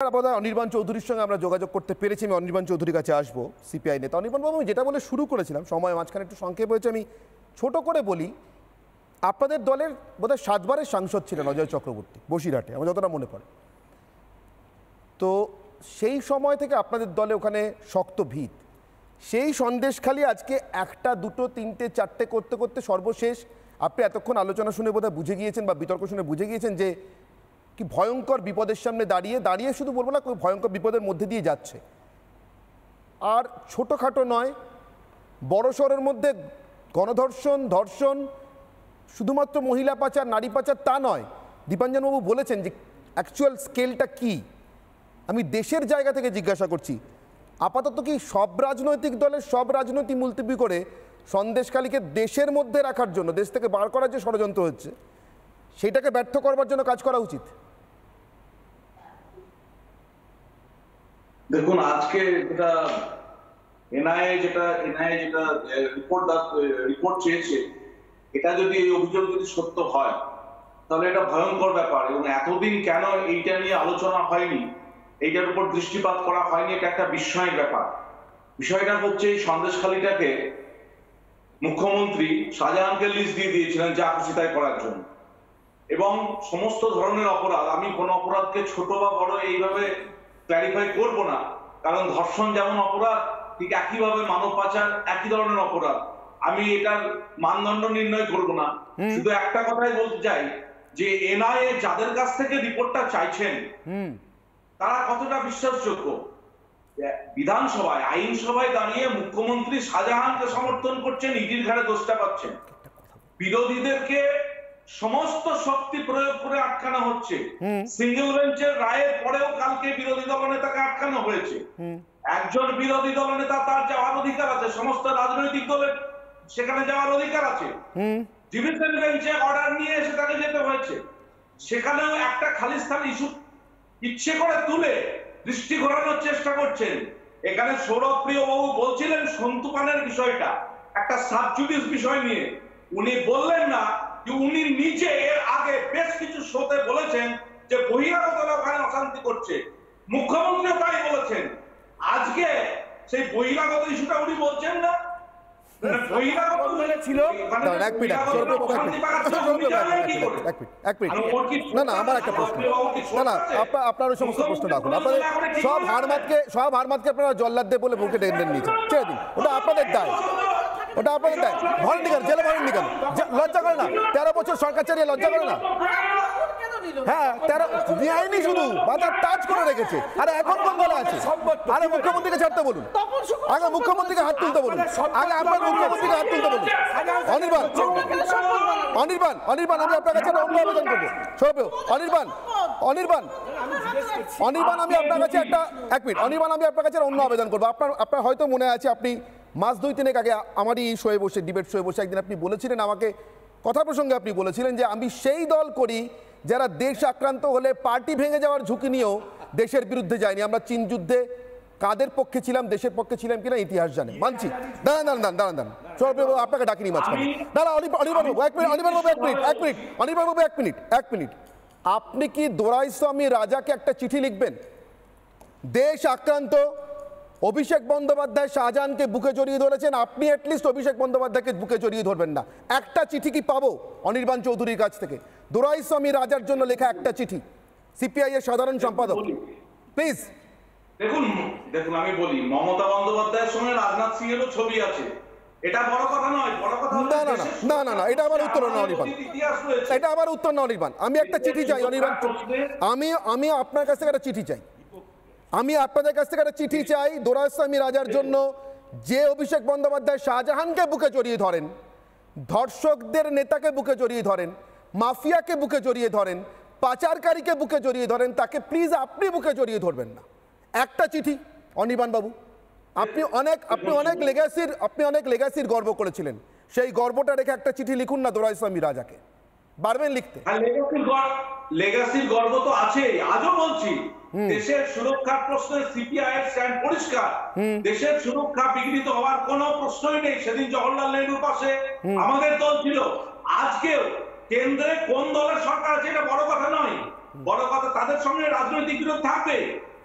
অনির্বাণ চৌধুরীর সঙ্গে আমরা যোগাযোগ করতে পেরেছি। আমি অনির্বাণ চৌধুরীর কাছে আসবো, সিপিআই নেতা। অনির্বাণ বাবু, আমি যেটা বলে শুরু করেছিলাম, সময় মাঝখানে একটু সংক্ষেপ হয়েছে, আমি ছোট করে বলি। আপনাদের দলের বোধহয় 7 বারের সাংসদ ছিলেন অজয় চক্রবর্তী, বসিরহাটে, আমার যতটা মনে পড়ে। তো সেই সময় থেকে আপনাদের দলে ওখানে শক্ত ভিত। সেই সন্দেশখালি আজকে 1টা 2টো 3টে 4টে করতে করতে সর্বশেষ আপনি এতক্ষণ আলোচনা শুনে বোধহয় বুঝে গিয়েছেন বা বিতর্ক শুনে বুঝে গিয়েছেন যে কি ভয়ঙ্কর বিপদের সামনে দাঁড়িয়ে শুধু বলবো না, ভয়ঙ্কর বিপদের মধ্যে দিয়ে যাচ্ছে। আর ছোটোখাটো নয়, বড় শহরের মধ্যে গণধর্ষণ, ধর্ষণ, শুধুমাত্র মহিলা পাচার, নারী পাচার তা নয়। দীপাঞ্জনবাবু বলেছেন যে অ্যাকচুয়াল স্কেলটা কি। আমি দেশের জায়গা থেকে জিজ্ঞাসা করছি, আপাতত কি সব রাজনৈতিক দলের সব রাজনৈতিক মুলতবি করে সন্দেশখালীকে দেশের মধ্যে রাখার জন্য, দেশ থেকে বার করার যে ষড়যন্ত্র হচ্ছে, সেটাকে ব্যর্থ করবার জন্য কাজ করা উচিত? দেখুন, আজকে যেটা এনআইএ যেটা রিপোর্ট চেয়েছে, এটা যদি এই অভিযোগ যদি সত্য হয় তাহলে এটা ভয়ঙ্কর ব্যাপার। এবং এতদিন কেন এইটা নিয়ে আলোচনা হয়নি, এইটার উপর দৃষ্টিপাত করা হয়নি, এটা একটা বিস্ময়ের ব্যাপার। বিষয়টা হচ্ছে এই সন্দেশখালীটাকে মুখ্যমন্ত্রী শাহজাহানকে লিস্ট দিয়ে দিয়েছিলেন যা খুশি তাই করার জন্য। এবং সমস্ত ধরনের অপরাধ, আমি কোন অপরাধকে ছোট বা বড় এইভাবে ক্ল্যারিফাই করব না, কারণ ধর্ষণ যেমন অপরাধ, ঠিক একইভাবে মানব পাচার একই ধরনের অপরাধ। আমি এটার মানদণ্ড নির্ণয় করব না, শুধু একটা কথাই বলতে চাই যে এনআইএ যাদের কাছ থেকে রিপোর্টটা চাইছেন তারা কতটা বিশ্বাসযোগ্য। বিধানসভায়, আইনসভায় দাঁড়িয়ে মুখ্যমন্ত্রী শাহজাহানকে সমর্থন করছেন, ইডির ঘাড়ে দোষটা পাচ্ছেন, বিরোধীদেরকে সমস্ত শক্তি প্রয়োগ করে আটকানো হচ্ছে। সিঙ্গেল বেঞ্চের রায়ের পরেও কালকে বিরোধী দলনেতাকে আটকানো হয়েছে। একজন বিরোধী দলনেতা, তার যাওয়ার অধিকার আছে, সমস্ত রাজনৈতিক দলের সেখানে যাওয়ার অধিকার আছে। ডিভিশন বেঞ্চে অর্ডার নিয়ে এসে তাকে যেতে হয়েছে। সেখানেও একটা খালিস্তান ইস্যু ইচ্ছে করে তুলে দৃষ্টি ঘোরানোর চেষ্টা করছেন। এখানে সৌরভপ্রিয় বাবু বলছিলেন সন্তু পানের বিষয়টা একটা সাবজুডিস বিষয় নিয়ে। উনি বললেন না যে উনি নিজে এর আগে বেশ কিছু শোতে বলেছেন যে বহিরাগতরা ওখানে অশান্তি করছে। মুখ্যমন্ত্রীও তাই বলেছেন। আজকে সেই বহিরাগত ইস্যুটা উনি বলছেন না। আপনার ওই সমস্ত প্রশ্ন রাখুন। আপনাদের সব হারমাতকে আপনারা জল্লাদ দিয়ে বলে বুকে টেনে নিয়েছেন, ছেড়ে দিন, ওটা আপনাদের দায়, ওটা আপনাদের দায়। ভরেননি কেন, জেলে ভরেননি কেন? লজ্জা করে না? 13 বছর সরকার চালিয়ে লজ্জা করে না? হ্যাঁ, 13 দেয়নি, শুধু মাথার টাচ করে রেখেছে। আরে এখন কোন বলা আছে? আরে মুখ্যমন্ত্রীকে ছাড়তে বলুন, আগে মুখ্যমন্ত্রীকে হাত তুলতে বলুন, আগে আপনার মুখ্যমন্ত্রীকে হাত তুলতে বলুন। অনির্বাণ, আমি আপনার কাছে অন্য আবেদন করবো। অনির্বাণ, আমি আপনার কাছে এক মিনিট, অনির্বাণ, আমি আপনার কাছে অন্য আবেদন করবো। আপনার হয়তো মনে আছে, আপনি মাস 2-3 আগে আমারই শোয়ে বসে, ডিবেট শোয়ে বসে একদিন আপনি বলেছিলেন আমাকে, কথা প্রসঙ্গে আপনি বলেছিলেন যে আমি সেই দল করি যারা দেশ আক্রান্ত হলে পার্টি ভেঙে যাওয়ার ঝুঁকি নিয়েও দেশের বিরুদ্ধে যায়নি। আমরা চীন যুদ্ধে কাদের পক্ষে ছিলাম, দেশের পক্ষে ছিলাম কিনা ইতিহাস জানে, মানছি। দাঁড়ান, আপনাকে ডাকিনি মাঝখানে। এক মিনিট। আপনি কি দোরাইস্বামী রাজাকে একটা চিঠি লিখবেন? দেশ আক্রান্ত, অভিষেক বন্দ্যোপাধ্যায় শাহজাহানকে বুকে জড়িয়ে ধরেছেন, আপনি অ্যাটলিস্ট অভিষেক বন্দ্যোপাধ্যায়কে বুকে জড়িয়ে ধরবেন না? একটা চিঠি কি পাবো অনির্বাণ চৌধুরীর কাছ থেকে? দোরাইস্বামী রাজার জন্য লেখা একটা চিঠি, সিপিআই এর সাধারণ সম্পাদক, প্লিজ। দেখুন, আমি বলি, মমতা বন্দ্যোপাধ্যায়ের সঙ্গে রাজনাথ সিং এরও ছবি আছে। এটা বড় কথা নয়, বড় কথা না, এটা আমার উত্তর না অনির্বাণ, এটা আমার উত্তর না অনির্বাণ। আমি একটা চিঠি চাই অনির্বাণ, আমি আপনার কাছ থেকে একটা চিঠি চাই, আমি আপনাদের কাছ থেকে একটা চিঠি চাই দোরাইস্বামী রাজার জন্য, যে অভিষেক বন্দ্যোপাধ্যায় শাহজাহানকে বুকে জড়িয়ে ধরেন, ধর্ষকদের নেতাকে বুকে জড়িয়ে ধরেন, মাফিয়াকে বুকে জড়িয়ে ধরেন, পাচারকারীকে বুকে জড়িয়ে ধরেন, তাকে প্লিজ আপনি বুকে জড়িয়ে ধরবেন না। একটা চিঠি অনির্বাণ বাবু, আপনি অনেক লেগাসির গর্ব করেছিলেন, সেই গর্বটা রেখে একটা চিঠি লিখুন না দোরাইস্বামী রাজাকে। পারবেন লিখতে? লেগাসির গর্ব তো আছে, আজও বলছি। দেশের সুরক্ষার প্রশ্নে সিপিআই এর স্ট্যান্ড পরিষ্কার। দেশের সুরক্ষা বিঘ্নিত হওয়ার কোনো প্রশ্নই নেই। সেদিন জওহরলাল নেহরুর পাশে আমাদের দল ছিল, আজকেও কেন্দ্রে কোন দলের সরকার আছে এটা বড় কথা নয়, বড় কথা তাদের সঙ্গে রাজনৈতিক বিরোধ থাকবে।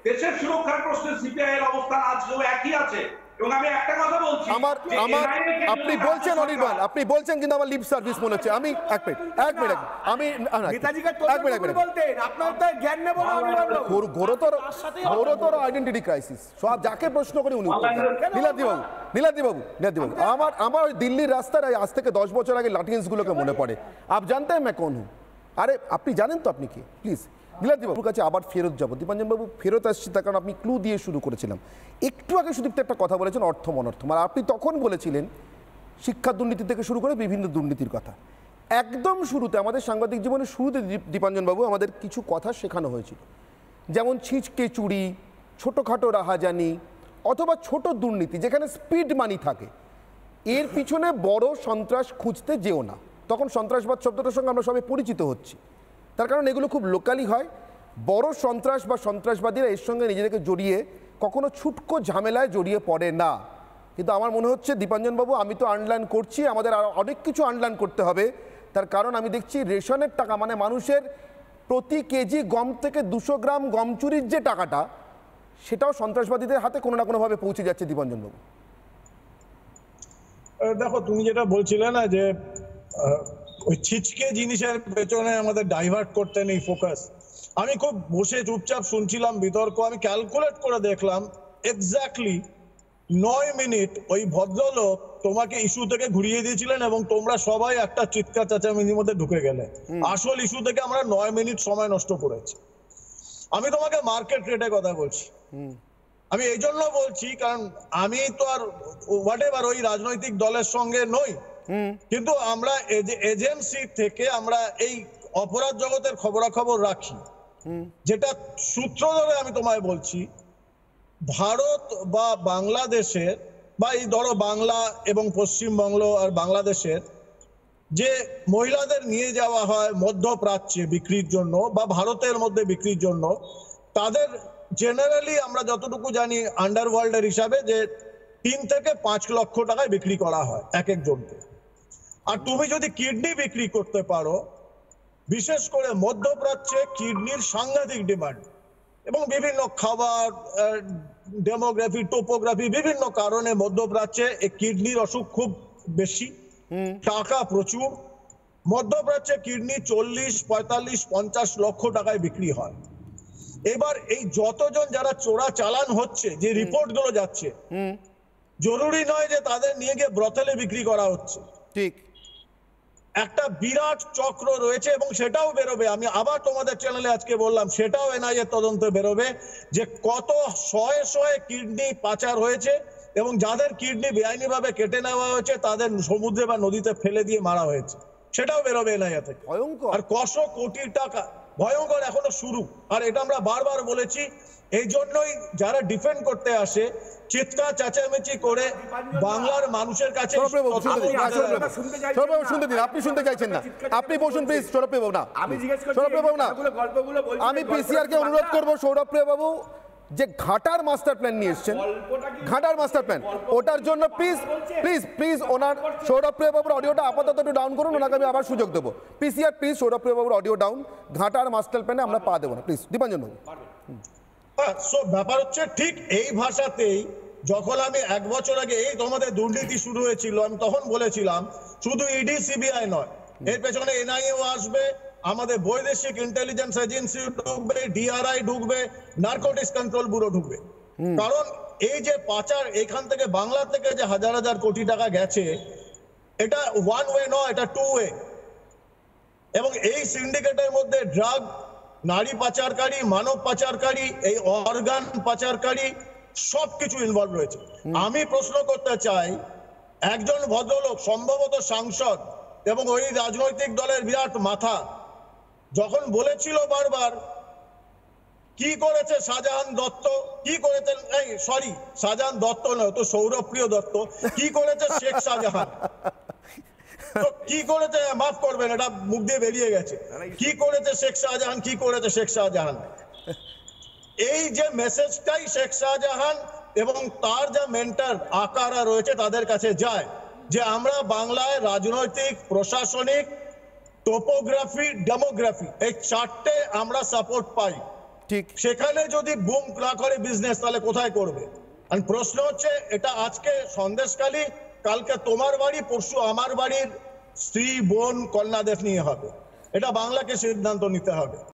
দেশের সুরক্ষার প্রশ্নে সিপিআই এর অবস্থান আজও একই আছে। এবং আমি একটা কথা বলছি, আপনি বলছেন অনির্বাণ, আপনি বলছেন কিন্তু আমার লিপ সার্ভিস মনে হচ্ছে। আমি এক মিনিট আমি ঘোরতর আইডেন্টিটি ক্রাইসিস, সব যাকে প্রশ্ন করে উনি নীলাদ্রি বাবু আমার দিল্লির রাস্তায় আজ থেকে 10 বছর আগে লাঠিন্স গুলোকে মনে পড়ে। আপ জানতে হ্যাঁ मैं कौन हूं? আরে আপনি জানেন তো আপনি কি? প্লিজ নীলাদ্রি বাবুর কাছে আবার ফেরত যাবো। দীপাঞ্জন বাবু ফেরত আসছি তার কারণ আপনি ক্লু দিয়ে শুরু করেছিলাম। একটু আগে সুদীপ্ত একটা কথা বলেছেন অর্থ মনর্থম, আর আপনি তখন বলেছিলেন শিক্ষা দুর্নীতি থেকে শুরু করে বিভিন্ন দুর্নীতির কথা। একদম শুরুতে আমাদের সাংবাদিক জীবনের শুরুতে দীপাঞ্জন বাবু আমাদের কিছু কথা শেখানো হয়েছিল, যেমন ছিঁচকে চুরি, ছোটোখাটো রাহাজানি অথবা ছোট দুর্নীতি যেখানে স্পিড মানি থাকে, এর পিছনে বড় সন্ত্রাস খুঁজতে যেও না। তখন সন্ত্রাসবাদ শব্দটার সঙ্গে আমরা সবাই পরিচিত হচ্ছি, তার কারণ এগুলো খুব লোকালি হয়। বড় সন্ত্রাস বা সন্ত্রাসবাদীরা এর সঙ্গে নিজেদেরকে জড়িয়ে কখনো ছুটকো ঝামেলায় জড়িয়ে পড়ে না। কিন্তু আমার মনে হচ্ছে দীপাঞ্জন বাবু আমি তো আনলার্ন করছি, আমাদের আরও অনেক কিছু আনলার্ন করতে হবে। তার কারণ আমি দেখছি রেশনের টাকা মানে মানুষের প্রতি কেজি গম থেকে 200 গ্রাম গম চুরির যে টাকাটা, সেটাও সন্ত্রাসবাদীদের হাতে কোনো না কোনোভাবে পৌঁছে যাচ্ছে। দীপাঞ্জন বাবু দেখো, তুমি যেটা বলছিলে না যে ওই ছিচকে জিনিসের পেছনে আমাদের ডাইভার্ট করতে নেই ফোকাস, আমি খুব বসে চুপচাপ শুনছিলাম বিতর্ক। আমি ক্যালকুলেট করে দেখলাম এক্স্যাক্টলি 9 মিনিট ওই ভদ্রলোক তোমাকে ইস্যু থেকে ঘুরিয়ে দিয়েছিলেন এবং তোমরা সবাই একটা চিৎকার চেঁচামেচির মধ্যে ঢুকে গেলে। আসল ইস্যু থেকে আমরা 9 মিনিট সময় নষ্ট করেছি। আমি তোমাকে মার্কেট রেটে কথা বলছি। আমি এই জন্য বলছি কারণ আমি তো আর হোয়াটএভার ওই রাজনৈতিক দলের সঙ্গে নই, কিন্তু আমরা এজেন্সি থেকে আমরা এই অপরাধ জগতের খবরাখবর রাখি। যেটা সূত্র ধরে আমি তোমায় বলছি, ভারত বা বাংলাদেশের বা এই ধরো বাংলা এবং পশ্চিমবঙ্গ আর বাংলাদেশের যে মহিলাদের নিয়ে যাওয়া হয় মধ্যপ্রাচ্যে বিক্রির জন্য বা ভারতের মধ্যে বিক্রির জন্য, তাদের জেনারেলি আমরা যতটুকু জানি আন্ডারওয়ার্ল্ডের হিসাবে যে 3 থেকে 5 লক্ষ টাকায় বিক্রি করা হয় এক একজনকে। আর তুমি যদি কিডনি বিক্রি করতে পারো, বিশেষ করে মধ্যপ্রাচ্যে কিডনির সাংঘাতিক ডিমান্ড এবং বিভিন্ন খাবার, ডেমোগ্রাফি, টোপোগ্রাফি, বিভিন্ন কারণে মধ্যপ্রাচ্যে এই কিডনির অসুখ খুব বেশি, টাকা প্রচুর। মধ্যপ্রাচ্যে কিডনি 40, 45, 50 লক্ষ টাকায় বিক্রি হয়। এবার এই যতজন যারা চোরা চালান হচ্ছে, যে রিপোর্ট গুলো যাচ্ছে, জরুরি নয় যে তাদের নিয়ে গিয়ে ব্রথেলে বিক্রি করা হচ্ছে। ঠিক একটা বিরাট চক্র রয়েছে এবং সেটাও বেরোবে। আমি আবার তোমাদের চ্যানেলে আজকে বললাম, সেটাও এনআইএ তদন্তে বেরোবে যে কত শয়ে কিডনি পাচার হয়েছে এবং যাদের কিডনি বেআইনিভাবে কেটে নেওয়া হয়েছে তাদের সমুদ্রে বা নদীতে ফেলে দিয়ে মারা হয়েছে, সেটাও বেরোবে এনআইএ থেকে। আর কত কোটি টাকা, ভয়ঙ্কর এখনো শুরু। আর এটা আমরা বারবার বলেছি, এই জন্যই যারা ডিফেন্ড করতে আসে চিৎকার চেঁচামেচি করে বাংলার মানুষের কাছে। শুনতে দিন, আপনি শুনতে চাইছেন না, আপনি বসুন প্লিজ। সৌরভপ্রিয় বাবু না, আমি পিসিআর কে অনুরোধ করবো, সৌরভপ্রিয় বাবু যে ঘাটার মাস্টার প্ল্যান নিয়ে এসছেন, ঘাটার মাস্টার প্ল্যান, ওটার জন্য প্লিজ প্লিজ প্লিজ ওনার সৌরভপ্রিয় বাবুর অডিওটা আপাতত একটু ডাউন করুন, ওনাকে আমি আবার সুযোগ দেবো। পিসিআর প্লিজ সৌরভপ্রিয় বাবুর অডিও ডাউন, ঘাটার মাস্টার প্ল্যানে আমরা পা দেবো না প্লিজ। দীপাঞ্জন বাবু ব্যাপার হচ্ছে ঠিক এই ভাষাতেই যখন আমি 1 বছর আগে এই তোমাদের দুর্নীতি শুরু হয়েছিল, আমি তখন বলেছিলাম শুধু ইডি সিবিআই নয়, এর পেছনে এনআইএও আসবে, আমাদের বৈদেশিক ইন্টেলিজেন্স এজেন্সি ঢুকবে, ডিআরআই ঢুকবে, নার্কোটিক্স কন্ট্রোল ব্যুরো ঢুকবে। কারণ এই যে পাচার এখান থেকে বাংলা থেকে যে হাজার হাজার কোটি টাকা গেছে, এটা 1 ওয়ে নয়, এটা 2 ওয়ে। এবং এই সিন্ডিকেটের মধ্যে ড্রাগ, নারী পাচারকারী, মানব পাচারকারী, এই অর্গান পাচারকারী সবকিছু ইনভলভ রয়েছে। আমি প্রশ্ন করতে চাই, একজন ভদ্রলোক সম্ভবত সাংসদ এবং ওই রাজনৈতিক দলের বিরাট মাথা যখন বলেছিল বারবার কি করেছে শাহজাহান দত্ত, কি করেছেন, এই সরি শাহজাহান দত্ত নয় তো সৌরভপ্রিয় দত্ত, কি করেছে শেখ শাহজাহান, কি করেছে মাফ করবেন এটা মুখ দিয়ে বেরিয়ে গেছে, কি করেছে শেখ শাহজাহান, কি করেছে শেখ শাহজাহান। এই যে মেসেজটাই শেখ শাহজাহান এবং তার যে মেন্টর আকারা রয়েছে তাদের কাছে যায় যে আমরা বাংলায় রাজনৈতিক, প্রশাসনিক, টোপোগ্রাফি, ডেমোগ্রাফি এই 4টে আমরা সাপোর্ট পাই। ঠিক। সেখানে যদি বুম না করে বিজনেস, তাহলে কোথায় করবে? আর প্রশ্ন হচ্ছে, এটা আজকে সন্দেশখালী, কালকে তোমার বাড়ি, পরশু আমার বাড়ির স্ত্রী, বোন, কন্যাদের নিয়ে হবে। এটা বাংলাকে সিদ্ধান্ত নিতে হবে।